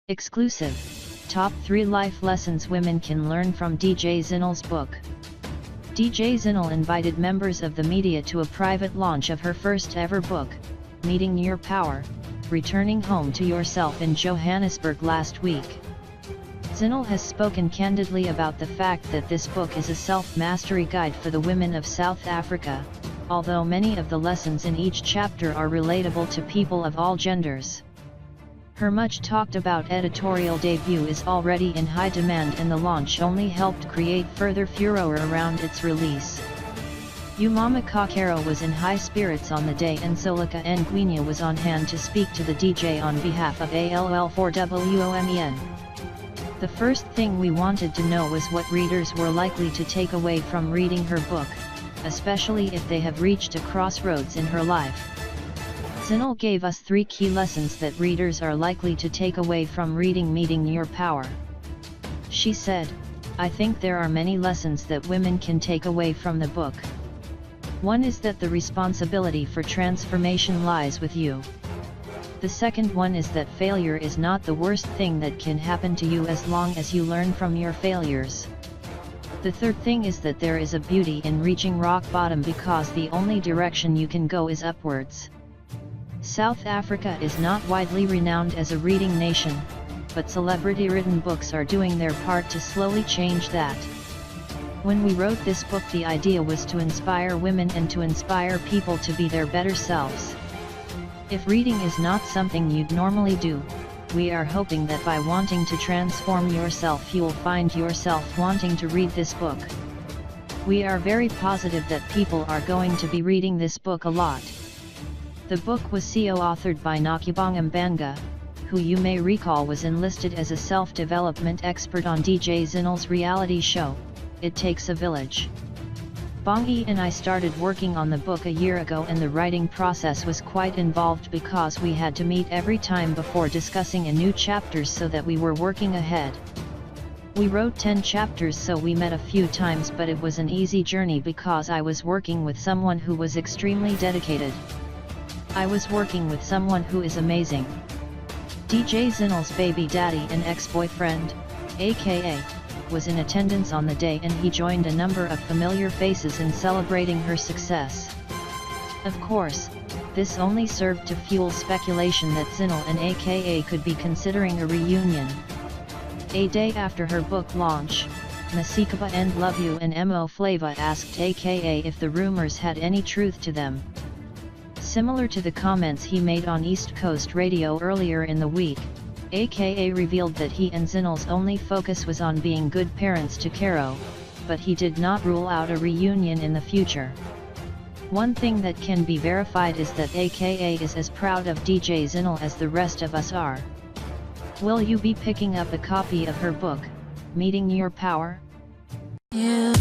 Exclusive. Top 3 Life Lessons Women Can Learn from DJ Zinal's book. DJ Zinal invited members of the media to a private launch of her first ever book, Meeting Your Power, Returning Home to Yourself in Johannesburg last week. Zinal has spoken candidly about the fact that this book is a self-mastery guide for the women of South Africa, although many of the lessons in each chapter are relatable to people of all genders. Her much talked about editorial debut is already in high demand, and the launch only helped create further furore around its release. Umama Kakero was in high spirits on the day, and Solika Ngwenya was on hand to speak to the DJ on behalf of ALL4WOMEN. The first thing we wanted to know was what readers were likely to take away from reading her book, especially if they have reached a crossroads in her life. Zinal gave us 3 key lessons that readers are likely to take away from reading Meeting Your Power. She said, "I think there are many lessons that women can take away from the book. One is that the responsibility for transformation lies with you. The second one is that failure is not the worst thing that can happen to you as long as you learn from your failures. The third thing is that there is a beauty in reaching rock bottom because the only direction you can go is upwards." South Africa is not widely renowned as a reading nation, but celebrity-written books are doing their part to slowly change that. When we wrote this book, the idea was to inspire women and to inspire people to be their better selves. If reading is not something you'd normally do, we are hoping that by wanting to transform yourself you'll find yourself wanting to read this book. We are very positive that people are going to be reading this book a lot. The book was co-authored by Nakubong Mbanga, who you may recall was enlisted as a self-development expert on DJ Zinal's reality show, It Takes a Village. Bongi and I started working on the book a year ago, and the writing process was quite involved because we had to meet every time before discussing a new chapters so that we were working ahead. We wrote 10 chapters, so we met a few times, but it was an easy journey because I was working with someone who was extremely dedicated. I was working with someone who is amazing. DJ Zinal's baby daddy and ex-boyfriend, aka, was in attendance on the day, and he joined a number of familiar faces in celebrating her success. Of course, this only served to fuel speculation that Zinal and aka could be considering a reunion. A day after her book launch, Masikaba and Dlathu and Mo Flava asked aka if the rumors had any truth to them. Similar to the comments he made on East Coast Radio earlier in the week, aka revealed that he and Zinal's only focus was on being good parents to Caro, but he did not rule out a reunion in the future. One thing that can be verified is that aka is as proud of DJ Zinal as the rest of us are. Will you be picking up a copy of her book, Meeting Your Power? Yeah.